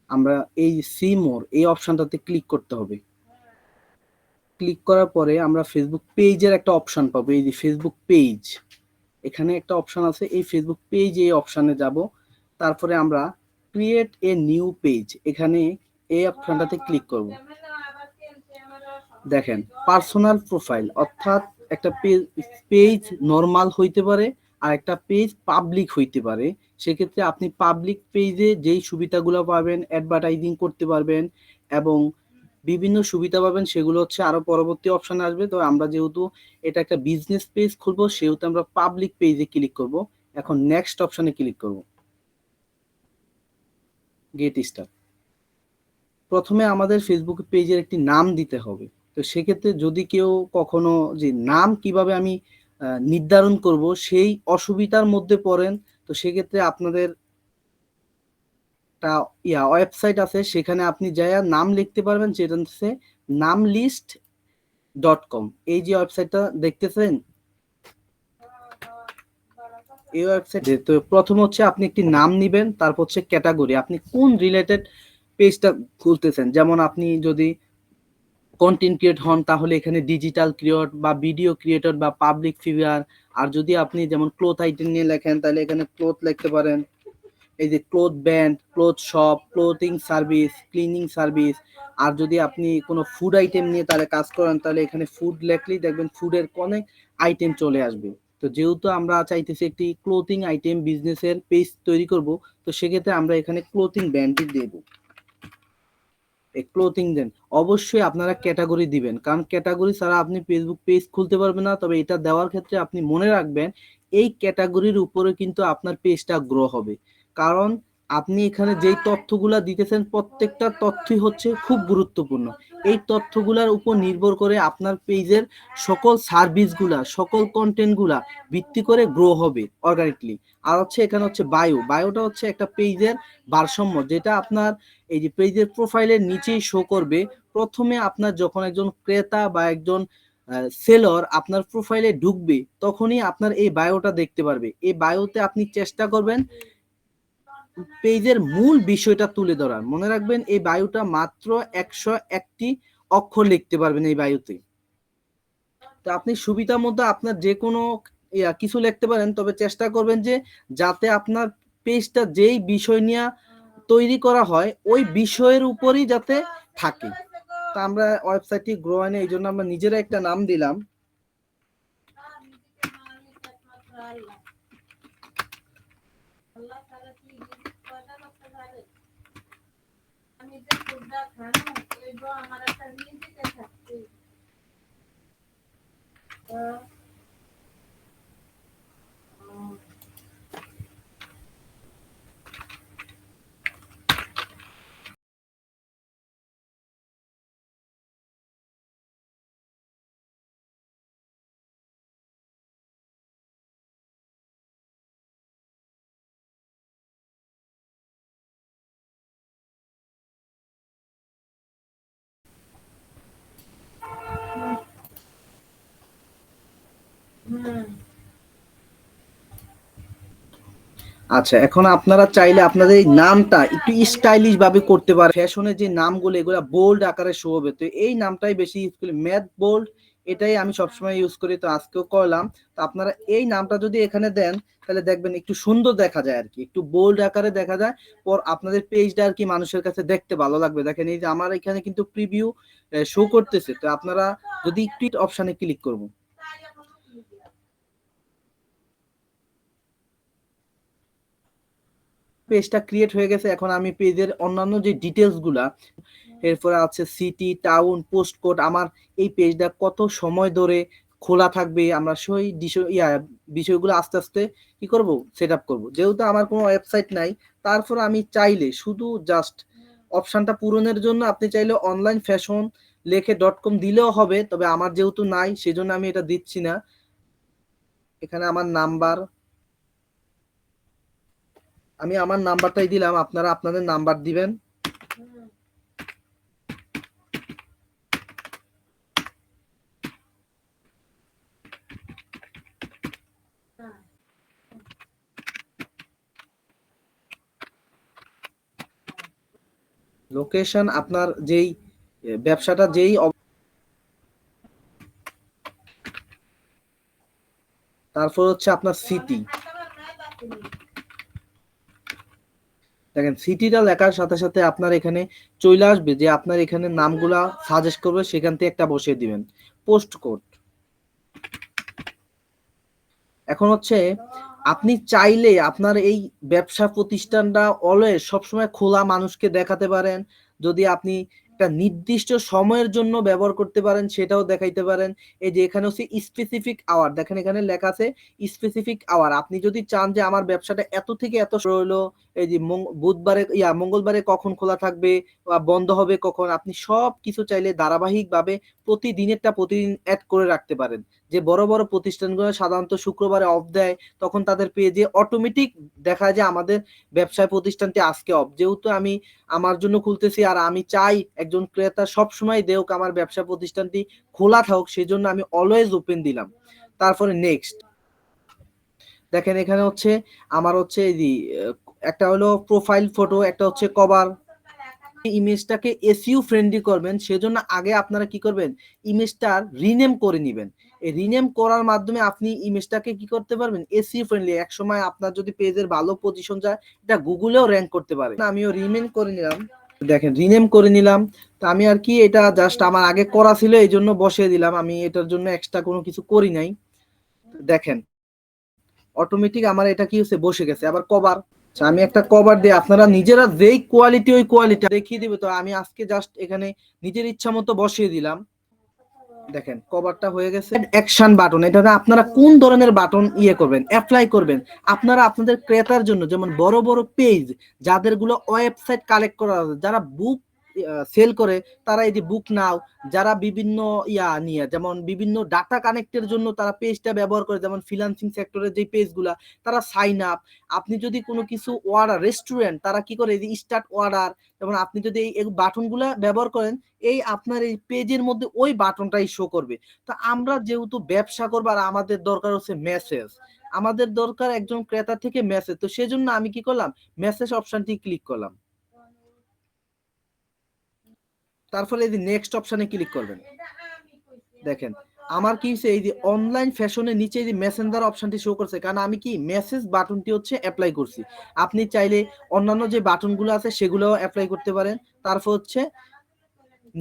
আমরা এই see more এই অপশনটাতে ক্লিক করতে হবে। ক্লিক করার পরে আমরা ফেসবুক পেজের একটা অপশন পাবো, এই যে ফেসবুক পেজ, এখানে একটা অপশন আছে, এই ফেসবুক পেজ এই অপশনে যাব। তারপরে আমরা ক্রিয়েট এ নিউ পেজ, এখানে এই অপশনটাতে ক্লিক করব। দেখেন পার্সোনাল প্রোফাইল, অর্থাৎ একটা পেজ নর্মাল হইতে পারে আর একটা পেজ পাবলিক হইতে পারে। সেক্ষেত্রে আপনি পাবলিক পেজে যেই সুবিধাগুলো পাবেন, অ্যাডভার্টাইজিং করতে পারবেন এবং বিভিন্ন সুবিধা পাবেন, সেগুলো হচ্ছে আরো পরবর্তী অপশনে আসবে। তো আমরা যেহেতু এটা একটা বিজনেস পেজ খুলবো, সেহেতু আমরা পাবলিক পেজে ক্লিক করব। এখন নেক্সট অপশনে ক্লিক করব, গেট স্টার্ট। প্রথমে আমাদের ফেসবুক পেজের একটি নাম দিতে হবে। তো সেক্ষেত্রে যদি কেউ কখনো যে নাম কিভাবে আমি নির্ধারণ করব সেই অসুবিধার মধ্যে পড়েন, তো সেক্ষেত্রে আপনাদের একটা ওয়েবসাইট আছে, সেখানে আপনি যাইয়া নাম লিখতে পারবেন, যেটা হচ্ছে namlist.com। এই যে ওয়েবসাইটটা দেখতেছেন, এই ওয়েবসাইটে তো প্রথম হচ্ছে আপনি একটি নাম নিবেন, তারপর হচ্ছে ক্যাটাগরি, আপনি কোন রিলেটেড পেজটা খুলতেছেন। যেমন আপনি যদি কন্টেন্ট ক্রিয়েট হন, তাহলে এখানে ডিজিটাল ক্রিয়েটর বা ভিডিও ক্রিয়েটর বা পাবলিক ফিগার। আর যদি আপনি যেমন ক্লোথ আইটেম নিয়ে লেখেন, তাহলে এখানে ক্লোথ লিখতে পারেন, এই যে cloth brand, cloth shop, clothing service, cleaning service. আর যদি আপনি কোনো ফুড আইটেম নিয়ে তাহলে কাজ করেন, তাহলে এখানে ফুড লেখলেই দেখবেন ফুডের অনেক আইটেম চলে আসবে। তো যেহেতু আমরা চাইতেছি একটি ক্লোথিং আইটেম বিজনেসের পেজ তৈরি করব, তো সেক্ষেত্রে আমরা এখানে ক্লোথিং ব্র্যান্ডটি দেব। ক্লোথিং দেন, অবশ্যই আপনারা ক্যাটাগরি দিবেন, কারণ ক্যাটাগরি ছাড়া আপনি ফেসবুক পেজ খুলতে পারবেন না। তবে এটা দেওয়ার ক্ষেত্রে আপনি মনে রাখবেন, এই ক্যাটাগরির উপরে কিন্তু আপনার পেজটা গ্রো হবে। কারণ আপনি এখানে যেই তথ্যগুলা দিতেছেন, প্রত্যেকটা তথ্যই হচ্ছে খুব গুরুত্বপূর্ণ। এই তথ্যগুলার উপর নির্ভর করে আপনার পেজের সকল সার্ভিসগুলা, সকল কন্টেন্টগুলা ভিত্তি করে গ্রো হবে অর্গানিকলি। আর হচ্ছে এখানে হচ্ছে বায়োটা হচ্ছে একটা পেজের ভারসাম্য, যেটা আপনার এই যে পেজের প্রোফাইলের নিচেই শো করবে। প্রথমে আপনার যখন একজন ক্রেতা বা একজন সেলর আপনার প্রোফাইলে ঢুকবে, তখনই আপনার এই বায়োটা দেখতে পারবে। এই বায়োতে আপনি চেষ্টা করবেন পেজের মূল বিষয়টা তুলে ধরার। মনে রাখবেন, এই বায়োটা মাত্র 101টি অক্ষর লিখতে পারবেন এই বায়োতে। তো আপনি সুবিধা মতো আপনার যে কোনো কিছু লিখতে পারেন, তবে চেষ্টা করবেন যে যাতে আপনার পেজটা যেই বিষয় নিয়ে তৈরি করা হয় ওই বিষয়ের উপরই যাতে থাকে। তা আমরা ওয়েবসাইটটি গ্রো হয় না, এই জন্য আমরা নিজেরা একটা নাম দিলাম। আচ্ছা, এখন আপনারা চাইলে আপনাদের এই নামটা একটু স্টাইলিশ ভাবে করতে পারেন। ফ্যাশনের যে নামগুলো এগুলা বোল্ড আকারে শো হবে, তো এই নামটাই বেশি ইউজ করি, ম্যাথ বোল্ড, এটাই আমি সবসময় ইউজ করি। তো আজকেও করলাম। তো আপনারা এই নামটা যদি এখানে দেন, তাহলে দেখবেন একটু সুন্দর দেখা যায় আর কি, একটু বোল্ড আকারে দেখা যায়। পর আপনাদের পেজটা আর কি মানুষের কাছে দেখতে ভালো লাগবে। দেখেন এই যে আমার এখানে কিন্তু প্রিভিউ শো করতেছে। তো আপনারা যদি একটু অপশনে ক্লিক করবো, পেজটা ক্রিয়েট হয়ে গেছে। এখন আমি পেজের অন্যান্য যে ডিটেলস গুলা, এরপরে আছে সিটি, টাউন, পোস্ট কোড, আমার এই পেজটা কত সময় ধরে খোলা থাকবে, আমরা সেই বিষয়গুলো আস্তে আস্তে কি করব, সেট আপ করবো। যেহেতু আমার কোনো ওয়েবসাইট নাই, তারপর আমি চাইলে শুধু জাস্ট অপশনটা পূরণের জন্য আপনি চাইলে অনলাইন ফ্যাশন লেখে .com দিলেও হবে। তবে আমার যেহেতু নাই, সেজন্য আমি এটা দিচ্ছি না। এখানে আমার নাম্বার, আমি আমার নাম্বারটাই দিলাম, আপনারা আপনাদের নাম্বার দিবেন। লোকেশন আপনার যেই ব্যবসাটা যেই তারপর হচ্ছে আপনার সিটি। দেখেন সিটিটা লেখার সাথে সাথে আপনার এখানে চলে আসবে যে আপনার এখানে নামগুলা সাজেস্ট করবে, সেখান থেকে একটা বসিয়ে দিবেন পোস্ট কোড। এখন হচ্ছে আপনি চাইলে আপনার এই ব্যবসা প্রতিষ্ঠানটা অলওয়েজ সবসময় খোলা মানুষকে দেখাতে পারেন। যদি আপনি একটা নির্দিষ্ট সময়ের জন্য ব্যবহার করতে পারেন সেটাও দেখাইতে পারেন। এই যে এখানে হচ্ছে স্পেসিফিক আওয়ার, দেখেন এখানে লেখা আছে স্পেসিফিক আওয়ার। আপনি যদি চান যে আমার ব্যবসাটা এত থেকে এত হলো, এই যে বুধবারে মঙ্গলবারে কখন খোলা থাকবে বা বন্ধ হবে কখন, আপনি সব কিছু চাইলে ধারাবাহিকভাবে প্রতিদিনেরটা প্রতিদিন অ্যাড করে রাখতে পারেন। যে বড় বড় প্রতিষ্ঠানগুলো সাধারণত শুক্রবারে অফ দেয়, তখন তাদের পেজে অটোমেটিক দেখা যায় আমাদের ব্যবসায় প্রতিষ্ঠানটি আজকে অফ। যেহেতু আমি আমার জন্য খুলতেছি আর আমি চাই একজন ক্রেতা সবসময় দেওক আমার ব্যবসা প্রতিষ্ঠানটি খোলা থাকুক, সেজন্য আমি অলওয়েজ ওপেন দিলাম। তারপরে নেক্সট দেখেন এখানে হচ্ছে আমার হচ্ছে এই যে একটা হলো প্রোফাইল ফটো, একটা হচ্ছে কভার। ইমেজটাকে এসইও ফ্রেন্ডলি করবেন, সেজন্য আগে আপনারা কি করবেন, ইমেজটা রিনেম করে নেবেন। এই রিনেম করার মাধ্যমে আপনি ইমেজটাকে কি করতে পারবেন, এসইও ফ্রেন্ডলি। এক সময় আপনার যদি পেজের ভালো পজিশন যায়, এটা গুগলেও র্যাঙ্ক করতে পারে। আমিও রিনেম করে নিলাম, দেখেন রিনেম করে নিলাম। তো আমি আর কি এটা জাস্ট আমার আগে করা ছিল এই জন্য বসিয়ে দিলাম, আমি এটার জন্য এক্সট্রা কোনো কিছু করি নাই। দেখেন অটোমেটিক আমার এটা কি হচ্ছে, বসে গেছে। আবার কভার, আমি একটা কভার দিয়ে আপনারা নিজেরা যেই কোয়ালিটি ওই কোয়ালিটি দেখিয়ে দিবে। তো আমি আজকে জাস্ট এখানে নিজের ইচ্ছা মতো বসিয়ে দিলাম। দেখেন কভারটা হয়ে গেছে। অ্যাকশন বাটন, এটা আপনারা কোন ধরনের বাটন করবেন, অ্যাপ্লাই করবেন আপনারা আপনাদের ক্রেতার জন্য। যেমন বড় বড় পেজ যাদের গুলো ওয়েবসাইট কালেক্ট করা আছে, যারা বুক সেল করে, তারা এই যে বুক নাও, যারা বিভিন্ন নিয়ে যেমন বিভিন্ন ডাটা কানেক্টের জন্য তারা পেজটা ব্যবহার করে, যেমন ফ্রিল্যান্সিং সেক্টরের যে পেজগুলা, তারা সাইন আপ। আপনি যদি কোনো কিছু অর্ডার, রেস্টুরেন্ট তারা কি করে, এই যে স্টার্ট অর্ডার, যেমন আপনি যদি এই বাটনগুলা ব্যবহার করেন, এই আপনার এই পেজের মধ্যে ওই বাটনটাই শো করবে। তো আমরা যেহেতু ব্যবসা করবো আর আমাদের দরকার হচ্ছে মেসেজ, আমাদের দরকার একজন ক্রেতা থেকে মেসেজ, তো সেজন্য আমি কি করলাম, মেসেজ অপশনটি ক্লিক করলাম। তারপরে এই যে নেক্সট অপশনে ক্লিক করবেন। দেখেন আমার কি হচ্ছে, এই যে অনলাইন ফ্যাশনের নিচে এই যে মেসেঞ্জার অপশনটি শো করছে, কারণ আমি কি মেসেজ বাটনটি হচ্ছে অ্যাপ্লাই করছি। আপনি চাইলে অন্যান্য যে বাটনগুলো আছে সেগুলোও অ্যাপ্লাই করতে পারেন। তারপর হচ্ছে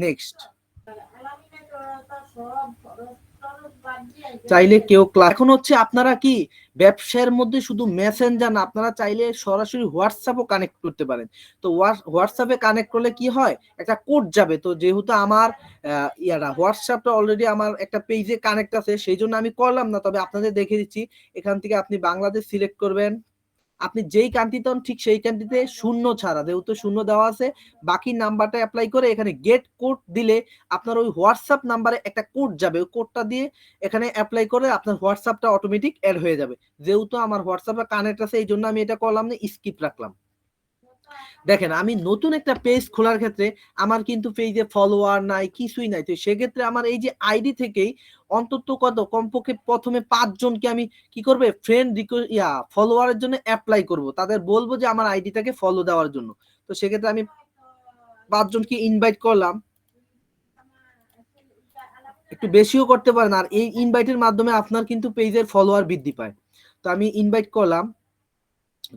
নেক্সট, চাইলে কেউ এখন হচ্ছে আপনারা কি ব্যবসার মধ্যে শুধু মেসেঞ্জার না, আপনারা চাইলে সরাসরি হোয়াটসঅ্যাপও কানেক্ট করতে পারেন। তো হোয়াটসঅ্যাপে কানেক্ট করলে কি হয়, একটা কোড যাবে। তো যেহেতু আমার হোয়াটসঅ্যাপটা অলরেডি আমার একটা পেজে কানেক্ট আছে, সেই জন্য আমি করলাম না, তবে আপনাদের দেখে দিচ্ছি। এখান থেকে আপনি বাংলাদেশ সিলেক্ট করবেন, আপনি যেই কান্ট্রিতে হন ঠিক সেই কান্ট্রিতে শূন্য ছাড়া, যেহেতু শূন্য দেওয়া আছে, বাকি নাম্বারটা অ্যাপ্লাই করে এখানে গেট কোড দিলে আপনার ওই হোয়াটসঅ্যাপ নাম্বারে একটা কোড যাবে, ওই কোডটা দিয়ে এখানে অ্যাপ্লাই করে আপনার হোয়াটসঅ্যাপটা অটোমেটিক অ্যাড হয়ে যাবে। যেহেতু আমার হোয়াটসঅ্যাপে কানেক্ট আছে এই জন্য আমি এটা করলাম না, স্কিপ রাখলাম। দেখেন আমি নতুন একটা পেজ খোলার ক্ষেত্রে আমার কিন্তু পেজে ফলোয়ার নাই, কিছুই নাই। তো সেক্ষেত্রে আমার এই যে আইডি থেকেই অন্তত কমপক্ষে প্রথমে 5 জনকে আমি কি করবে, ফ্রেন্ড ফলোয়ারের জন্য অ্যাপ্লাই করব, তাদের বলবো যে আমার আইডিটাকে ফলো দেওয়ার জন্য। তো সেক্ষেত্রে আমি 5 জনকে ইনভাইট করলাম, একটু বেশিও করতে পারেন, আর এই ইনভাইটের মাধ্যমে আপনার কিন্তু পেজের ফলোয়ার বৃদ্ধি পায়। তো আমি ইনভাইট করলাম।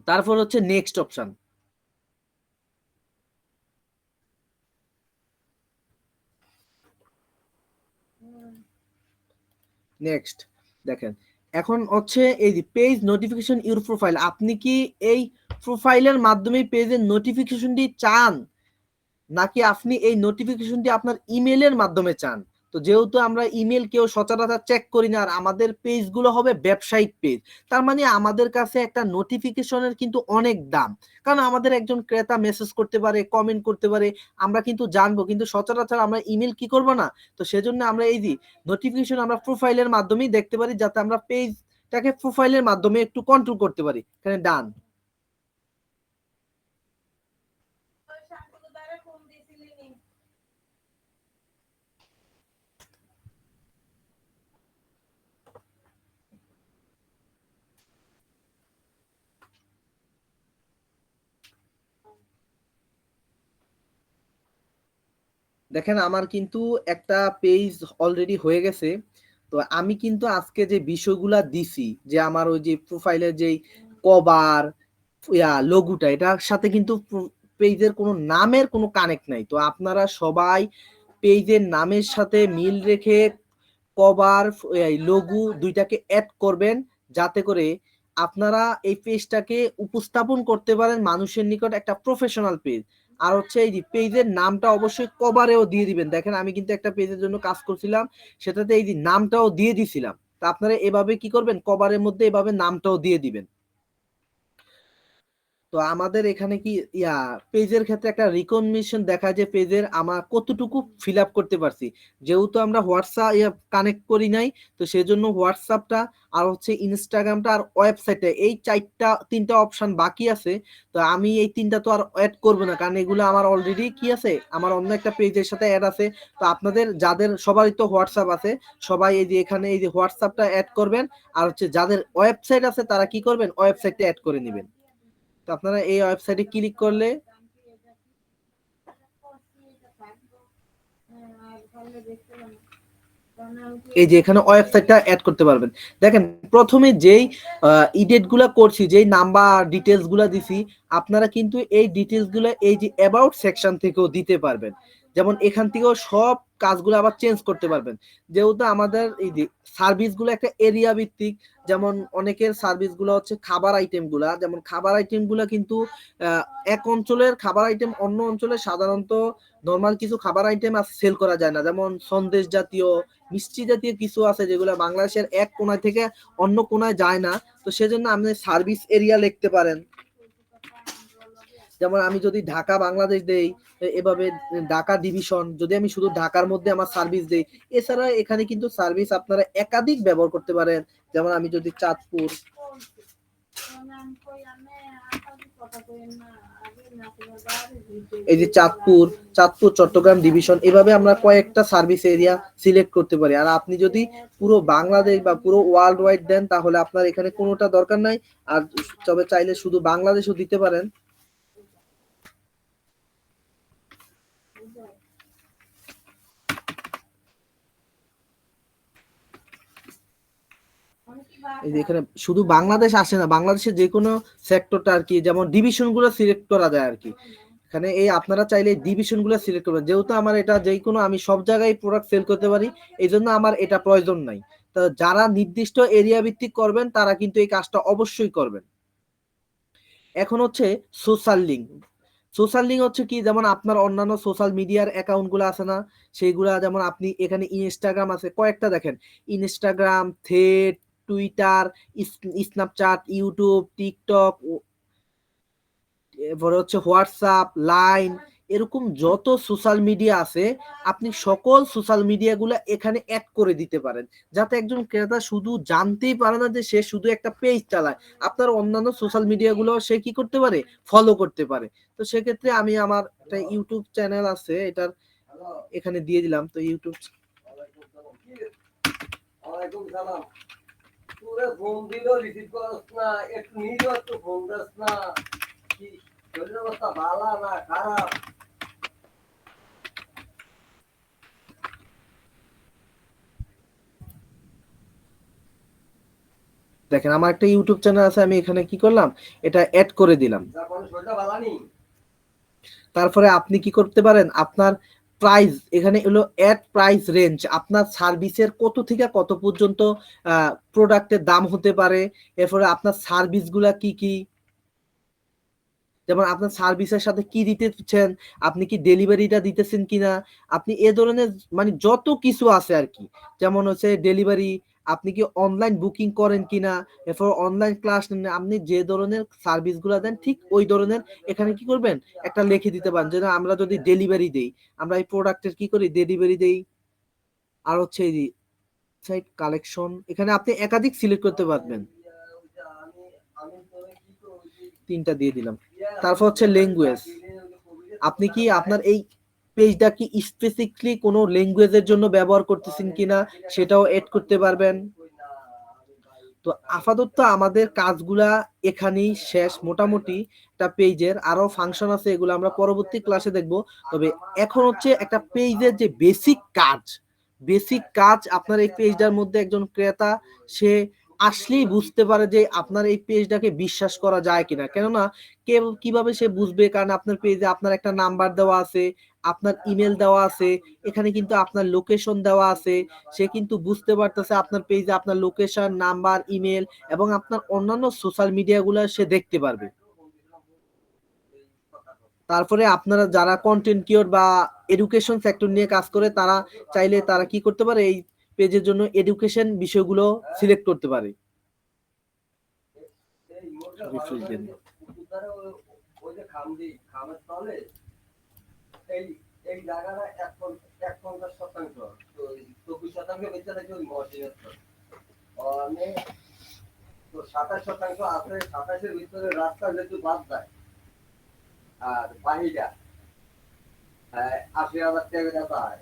তারপর হচ্ছে নেক্সট অপশন, নেক্সট। দেখেন এখন হচ্ছে এই যে পেজ নোটিফিকেশন ইউর প্রোফাইল, আপনি কি এই প্রোফাইলের মাধ্যমে পেজের নোটিফিকেশনটি চান, নাকি আপনি এই নোটিফিকেশনটি আপনার ইমেলের মাধ্যমে চান। তো যেহেতু আমরা ইমেল কেউ সচরাচর চেক করি না, আর আমাদের পেজগুলো হবে ব্যবসায়িক পেজ, তার মানে আমাদের কাছে একটা নোটিফিকেশনের কিন্তু অনেক দাম। কারণ আমাদের একজন ক্রেতা মেসেজ করতে পারে, কমেন্ট করতে পারে, আমরা কিন্তু জানবো, কিন্তু সচরাচর আমরা ইমেল কি করব না। তো সেজন্য আমরা এই যে নোটিফিকেশন আমরা প্রোফাইলের মাধ্যমেই দেখতে পারি, যাতে আমরা পেজটাকে প্রোফাইলের মাধ্যমে একটু কন্ট্রোল করতে পারি। এখানে ডান। দেখেন আমার কিন্তু একটা পেজ অলরেডি হয়ে গেছে। তো আমি কিন্তু আজকে যে বিষয়গুলা দিছি, যে আমার ওই যে প্রোফাইলের যেই কভার লোগোটা, এটার সাথে কিন্তু পেজের কোনো নামের কোনো কানেক্ট নাই। তো আপনারা সবাই পেজের নামের সাথে মিল রেখে কভার লোগো দুইটাকে অ্যাড করবেন, যাতে করে আপনারা এই পেজটাকে উপস্থাপন করতে পারেন মানুষের নিকট একটা প্রফেশনাল পেজ। আর হচ্ছে এই যে পেজের নামটা অবশ্যই কভারেও দিয়ে দিবেন। দেখেন আমি কিন্তু একটা পেজের জন্য কাজ করছিলাম, সেটাতে এই যে নামটাও দিয়ে দিছিলাম। তা আপনারা এভাবে কি করবেন, কভারের মধ্যে এভাবে নামটাও দিয়ে দিবেন। তো আমাদের এখানে কি পেজের ক্ষেত্রে একটা রিকগনিশন দেখায় যে পেজের আমার কতটুকু ফিল আপ করতে পারছি। যেহেতু আমরা হোয়াটসঅ্যাপ কানেক্ট করি নাই, তো সেজন্য হোয়াটসঅ্যাপটা আর হচ্ছে ইনস্টাগ্রামটা আর ওয়েবসাইটে এই তিনটা অপশন বাকি আছে। তো আমি এই তিনটা তো আর অ্যাড করবো না, কারণ এগুলো আমার অলরেডি কি আছে, আমার অন্য একটা পেজের সাথে অ্যাড আছে। তো আপনাদের যাদের সবারই তো হোয়াটসঅ্যাপ আছে, সবাই এই যে এখানে এই যে হোয়াটসঅ্যাপটা অ্যাড করবেন। আর হচ্ছে যাদের ওয়েবসাইট আছে তারা কি করবেন, ওয়েবসাইটটা অ্যাড করে নেবেন। তো আপনারা এই ওয়েবসাইটে ক্লিক করলে এই যে এখানে ওয়েবসাইটটা অ্যাড করতে পারবেন। দেখেন প্রথমে যেই ইডেট গুলা করছি, যেই নাম্বার ডিটেলস গুলা দিছি, আপনারা কিন্তু এই ডিটেলস গুলা এই যে অ্যাবাউট সেকশন থেকেও দিতে পারবেন। যেমন এখান থেকেও সব কাজগুলো আবার চেঞ্জ করতে পারবেন। যেহেতু আমাদের এই যে সার্ভিস গুলো একটা এরিয়া ভিত্তিক, যেমন অনেকের সার্ভিস গুলো হচ্ছে খাবার আইটেম গুলা, যেমন খাবার আইটেম গুলা কিন্তু এক অঞ্চলের খাবার আইটেম অন্য অঞ্চলে সাধারণত নর্মাল কিছু খাবার আইটেম সেল করা যায় না, যেমন সন্দেশ জাতীয় মিষ্টি জাতীয় কিছু আছে যেগুলো বাংলাদেশের এক কোণায় থেকে অন্য কোণায় যায় না। তো সেজন্য আপনি সার্ভিস এরিয়া লিখতে পারেন। যেমন আমি যদি ঢাকা বাংলাদেশ দেই, এভাবে ঢাকা ডিভিশন, যদি আমি শুধু ঢাকার মধ্যে আমার সার্ভিস দেই। এছাড়া এখানে কিন্তু সার্ভিস আপনারা একাধিক ব্যবহার করতে পারেন। যেমন আমি যদি চাঁদপুর, এই যে চাঁদপুর চট্টগ্রাম ডিভিশন, এভাবে আমরা কয়েকটা সার্ভিস এরিয়া সিলেক্ট করতে পারি। আর আপনি যদি পুরো বাংলাদেশ বা পুরো ওয়ার্ল্ড ওয়াইড দেন, তাহলে আপনার এখানে কোনোটা দরকার নাই। আর তবে চাইলে শুধু বাংলাদেশও দিতে পারেন। এই যে এখানে শুধু বাংলাদেশ আসে না, বাংলাদেশের যে কোনো সেক্টরটা আর কি, যেমন ডিভিশন গুলো সিলেক্ট করা যায় আর কি। এখানে এই আপনারা চাইলে ডিভিশন গুলো সিলেক্ট করবেন। যেহেতু আমার এটা যে কোনো আমি সব জায়গায় প্রোডাক্ট সেল করতে পারি, এই জন্য আমার এটা প্রয়োজন নাই। তো যারা নির্দিষ্ট এরিয়া ভিত্তিক করবেন তারা কিন্তু এই কাজটা অবশ্যই করবেন। এখন হচ্ছে সোশ্যাল লিঙ্ক। সোশ্যাল লিঙ্ক হচ্ছে কি, যেমন আপনার অন্যান্য সোশ্যাল মিডিয়ার অ্যাকাউন্ট গুলো আছে না, সেইগুলা যেমন আপনি এখানে ইনস্টাগ্রাম আছে কয়েকটা, দেখেন Instagram, thread, Twitter, Snapchat, YouTube, TikTok, এরপরে হচ্ছে হোয়াটসঅ্যাপ, লাইন, এরকম যত সোশ্যাল মিডিয়া আছে আপনি সকল সোশ্যাল মিডিয়া গুলো এখানে অ্যাড করে দিতে পারেন, যাতে একজন ক্রেতা শুধু জানতেই পারে না যে সে শুধু একটা পেজ চালায়, আপনার অন্যান্য সোশ্যাল মিডিয়া গুলো সে কি করতে পারে, ফলো করতে পারে। তো সেক্ষেত্রে আমি আমার একটা ইউটিউব চ্যানেল আছে, এটার এখানে দিয়ে দিলাম। তো ইউটিউব ফোন দিল রিসিভ করছ না, একটু নিজেও একটু ফোন দিস না, কি শরীর অবস্থা ভালো না খারাপ? দেখেন আমার একটা ইউটিউব চ্যানেল আছে, আমি এখানে কি করলাম, এটা অ্যাড করে দিলাম। তারপরে আপনি কি করতে পারেন, আপনার প্রাইস এখানে হলো অ্যাড প্রাইস রেঞ্জ, আপনার সার্ভিসের কত থেকে কত পর্যন্ত প্রোডাক্টের দাম হতে পারে, এরপরে আপনার সার্ভিস গুলা কি কি, যেমন আপনার সার্ভিসের সাথে কি দিতেছেন, আপনি কি ডেলিভারিটা দিতেছেন কিনা, আপনি এ ধরনের মানে যত কিছু আছে আর কি। যেমন হচ্ছে ডেলিভারি, আপনি কি অনলাইন বুকিং করেন কিনা, এরপর অনলাইন ক্লাস নেন, আপনি যে ধরনের সার্ভিস গুলা দেন ঠিক ওই ধরনের এখানে কি করবেন, একটা লিখে দিতে পারেন। যেন আমরা যদি ডেলিভারি দেই, আমরা এই প্রোডাক্টের কি করি, ডেলিভারি দেই। আর হচ্ছে এই সাইট কালেকশন, এখানে আপনি একাধিক সিলেক্ট করতে পারবেন। তিনটা দিয়ে দিলাম। তারপর হচ্ছে ল্যাঙ্গুয়েজ, আপনি কি আপনার এই পেজটা কি স্পেসিফিকলি কোনো ল্যাঙ্গুয়েজের জন্য ব্যবহার করতেছেন কিনা সেটাও এড করতে পারবেন। তো আপাতত আমাদের কাজগুলা এখানেই শেষ মোটামুটি। একটা পেজের আরো ফাংশন আছে, এগুলো আমরা পরবর্তী ক্লাসে দেখব। তবে এখন হচ্ছে একটা পেজের যে বেসিক কাজ আপনার এই পেজটার মধ্যে একজন ক্রেতা সে আসলেই বুঝতে পারে যে আপনার এই পেজটাকে বিশ্বাস করা যায় কিনা। কেননা কিভাবে সে বুঝবে, কারণ আপনার পেজে আপনার একটা নাম্বার দেওয়া আছে, আপনার ইমেল দেওয়া আছে, এখানে কিন্তু আপনার লোকেশন দেওয়া আছে। সে কিন্তু বুঝতে পারতেছে আপনার পেজে আপনার লোকেশন, নাম্বার, ইমেল এবং আপনার অন্যান্য সোশ্যাল মিডিয়াগুলো সে দেখতে পারবে। তারপরে আপনারা যারা কন্টেন্ট ক্রিয়েটর বা এডুকেশন সেক্টর নিয়ে কাজ করে তারা চাইলে তারা কি করতে পারে, এই পেজের জন্য এডুকেশন বিষয়গুলো সিলেক্ট করতে পারে। রিফ্রেশ দেন। এই জায়গাটা 51% তো 24% বেঁচে থাকে ওই মহাসিনের অনেক। তো 27% আছে, 27-এর ভিতরে রাস্তা যেহেতু বাদ যায় আর বাহিরা 80,000 টাকা পায়।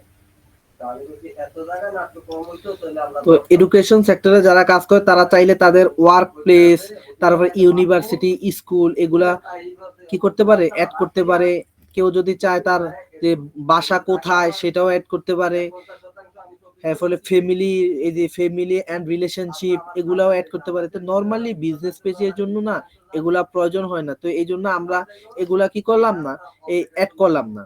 তো এডুকেশন সেক্টরে যারা কাজ করে তারা চাইলে তাদের ওয়ার্ক প্লেস, তারপরে ইউনিভার্সিটি, স্কুল এগুলা কি করতে পারে, অ্যাড করতে পারে। কেউ যদি চায় তার যে বাসা কোথায় সেটাও অ্যাড করতে পারে। হ্যাঁ, ফলে ফ্যামিলি, এই যে ফ্যামিলি এন্ড রিলেশনশিপ এগুলাও অ্যাড করতে পারে। তো নরমালি বিজনেস পেজের জন্য না এগুলা প্রয়োজন হয় না, তো এই জন্য আমরা এগুলা কি করলাম না, এই অ্যাড করলাম না।